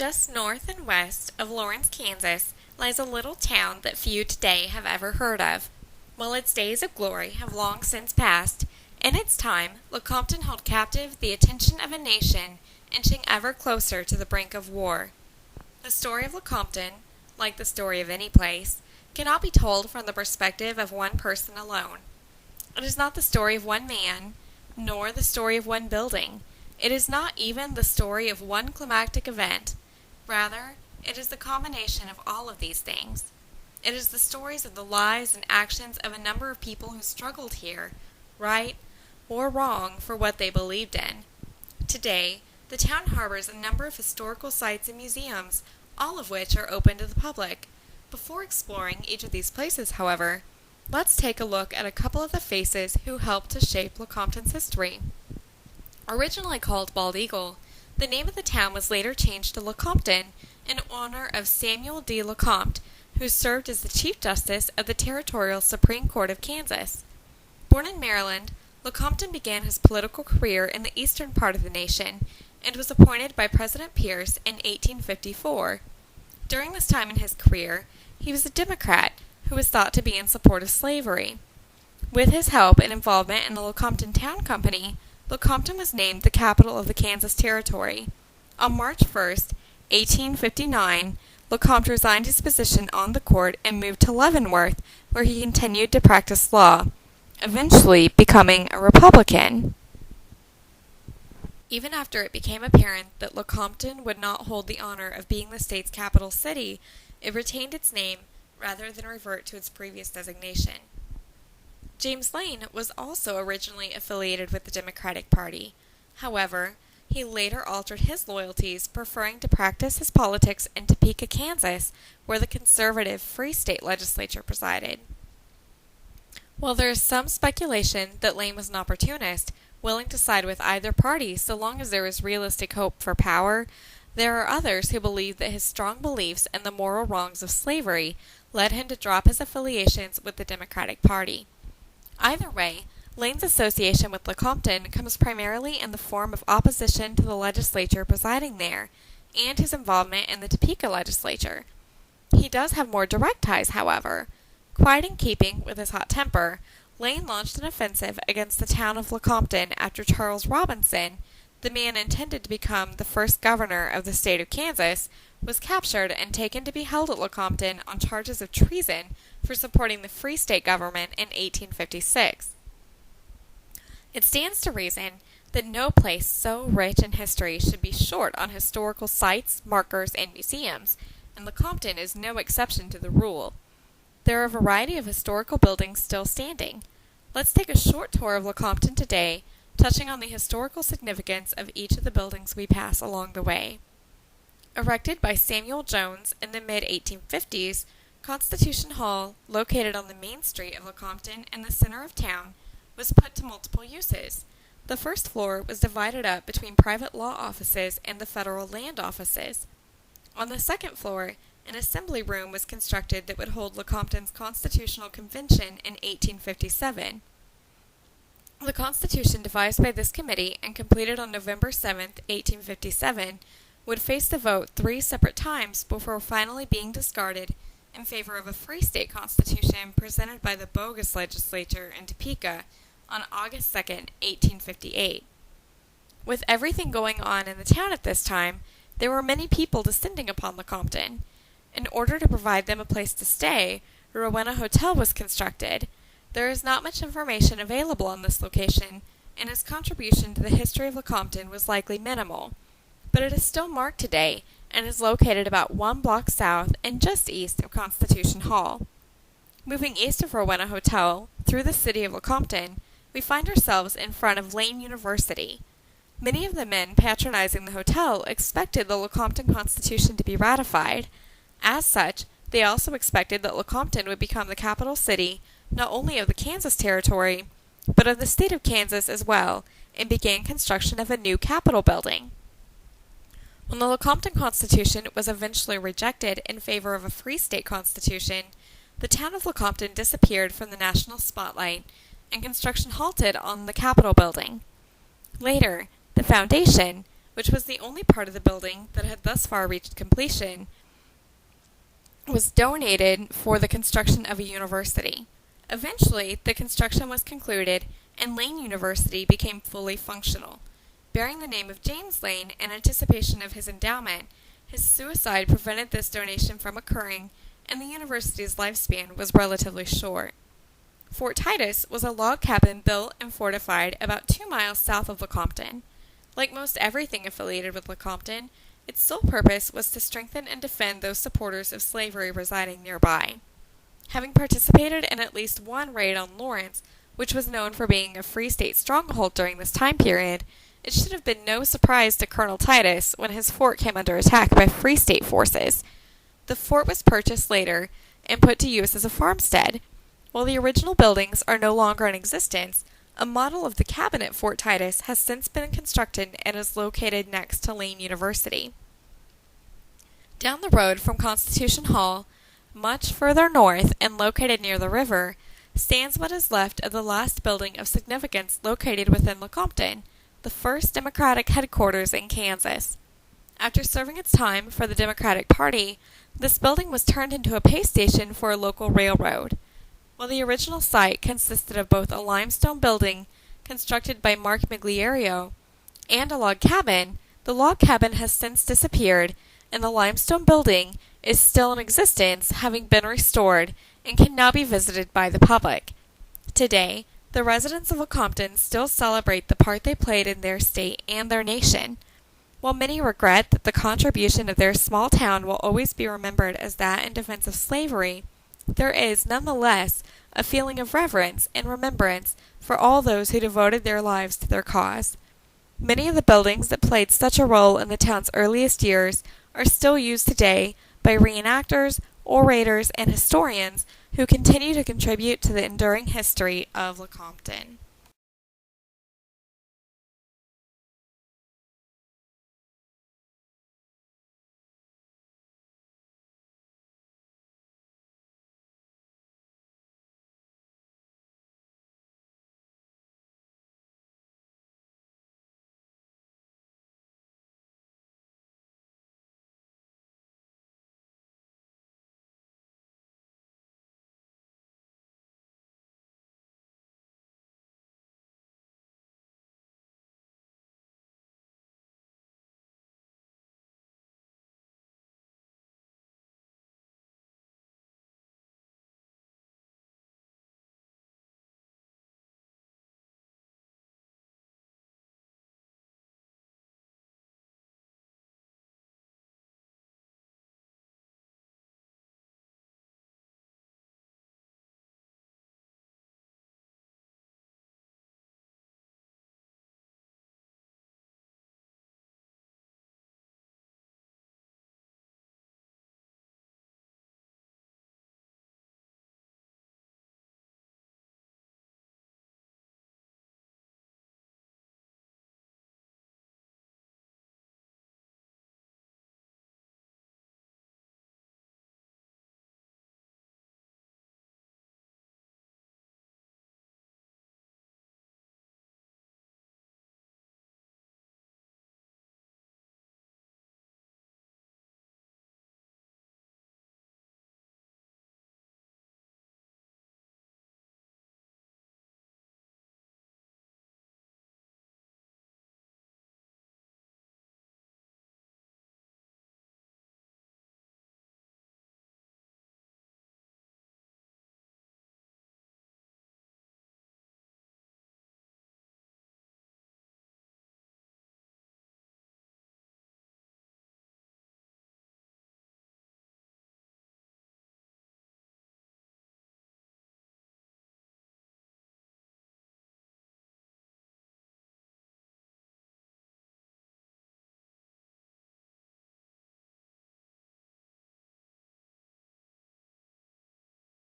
Just north and west of Lawrence, Kansas, lies a little town that few today have ever heard of. While its days of glory have long since passed, in its time, Lecompton held captive the attention of a nation, inching ever closer to the brink of war. The story of Lecompton, like the story of any place, cannot be told from the perspective of one person alone. It is not the story of one man, nor the story of one building. It is not even the story of one climactic event. Rather, it is the combination of all of these things. It is the stories of the lives and actions of a number of people who struggled here, right or wrong, for what they believed in. Today, the town harbors a number of historical sites and museums, all of which are open to the public. Before exploring each of these places, however, let's take a look at a couple of the faces who helped to shape Lecompton's history. Originally called Bald Eagle, the name of the town was later changed to Lecompton in honor of Samuel D. Lecompton, who served as the Chief Justice of the Territorial Supreme Court of Kansas. Born in Maryland, Lecompton began his political career in the eastern part of the nation and was appointed by President Pierce in 1854. During this time in his career, he was a Democrat who was thought to be in support of slavery. With his help and involvement in the Lecompton Town Company, Lecompton was named the capital of the Kansas Territory. On March 1, 1859, Lecompton resigned his position on the court and moved to Leavenworth, where he continued to practice law, eventually becoming a Republican. Even after it became apparent that Lecompton would not hold the honor of being the state's capital city, it retained its name rather than revert to its previous designation. James Lane was also originally affiliated with the Democratic Party. However, he later altered his loyalties, preferring to practice his politics in Topeka, Kansas, where the conservative Free State legislature presided. While there is some speculation that Lane was an opportunist, willing to side with either party so long as there was realistic hope for power, there are others who believe that his strong beliefs in the moral wrongs of slavery led him to drop his affiliations with the Democratic Party. Either way, Lane's association with Lecompton comes primarily in the form of opposition to the legislature presiding there, and his involvement in the Topeka legislature. He does have more direct ties, however. Quite in keeping with his hot temper, Lane launched an offensive against the town of Lecompton after Charles Robinson, the man intended to become the first governor of the state of Kansas, was captured and taken to be held at Lecompton on charges of treason for supporting the Free State government in 1856. It stands to reason that no place so rich in history should be short on historical sites, markers, and museums, and Lecompton is no exception to the rule. There are a variety of historical buildings still standing. Let's take a short tour of Lecompton today, touching on the historical significance of each of the buildings we pass along the way. Erected by Samuel Jones in the mid-1850s, Constitution Hall, located on the main street of Lecompton in the center of town, was put to multiple uses. The first floor was divided up between private law offices and the federal land offices. On the second floor, an assembly room was constructed that would hold Lecompton's Constitutional Convention in 1857. The Constitution devised by this committee and completed on November 7, 1857, would face the vote 3 separate times before finally being discarded in favor of a Free State Constitution presented by the bogus legislature in Topeka on August 2, 1858. With everything going on in the town at this time, there were many people descending upon Lecompton. In order to provide them a place to stay, the Rowena Hotel was constructed. There is not much information available on this location, and its contribution to the history of Lecompton was likely minimal. But it is still marked today and is located about 1 block south and just east of Constitution Hall. Moving east of Rowena Hotel, through the city of Lecompton, we find ourselves in front of Lane University. Many of the men patronizing the hotel expected the Lecompton Constitution to be ratified. As such, they also expected that Lecompton would become the capital city not only of the Kansas Territory, but of the state of Kansas as well, and began construction of a new Capitol building. When the Lecompton Constitution was eventually rejected in favor of a Free State Constitution, the town of Lecompton disappeared from the national spotlight, and construction halted on the Capitol building. Later, the foundation, which was the only part of the building that had thus far reached completion, was donated for the construction of a university. Eventually, the construction was concluded and Lane University became fully functional. Bearing the name of James Lane in anticipation of his endowment, his suicide prevented this donation from occurring, and the university's lifespan was relatively short. Fort Titus was a log cabin built and fortified about 2 miles south of Lecompton. Like most everything affiliated with Lecompton, its sole purpose was to strengthen and defend those supporters of slavery residing nearby. Having participated in at least one raid on Lawrence, which was known for being a Free State stronghold during this time period, it should have been no surprise to Colonel Titus when his fort came under attack by Free State forces. The fort was purchased later and put to use as a farmstead. While the original buildings are no longer in existence, a model of the cabin at Fort Titus has since been constructed and is located next to Lane University. Down the road from Constitution Hall, much further north and located near the river, stands what is left of the last building of significance located within Lecompton, the first Democratic headquarters in Kansas. After serving its time for the Democratic Party, this building was turned into a pay station for a local railroad. While the original site consisted of both a limestone building constructed by Mark Miglierio and a log cabin, the log cabin has since disappeared, and the limestone building is still in existence, having been restored, and can now be visited by the public. Today, the residents of Lecompton still celebrate the part they played in their state and their nation. While many regret that the contribution of their small town will always be remembered as that in defense of slavery, there is, nonetheless, a feeling of reverence and remembrance for all those who devoted their lives to their cause. Many of the buildings that played such a role in the town's earliest years are still used today by reenactors, orators, and historians who continue to contribute to the enduring history of Lecompton.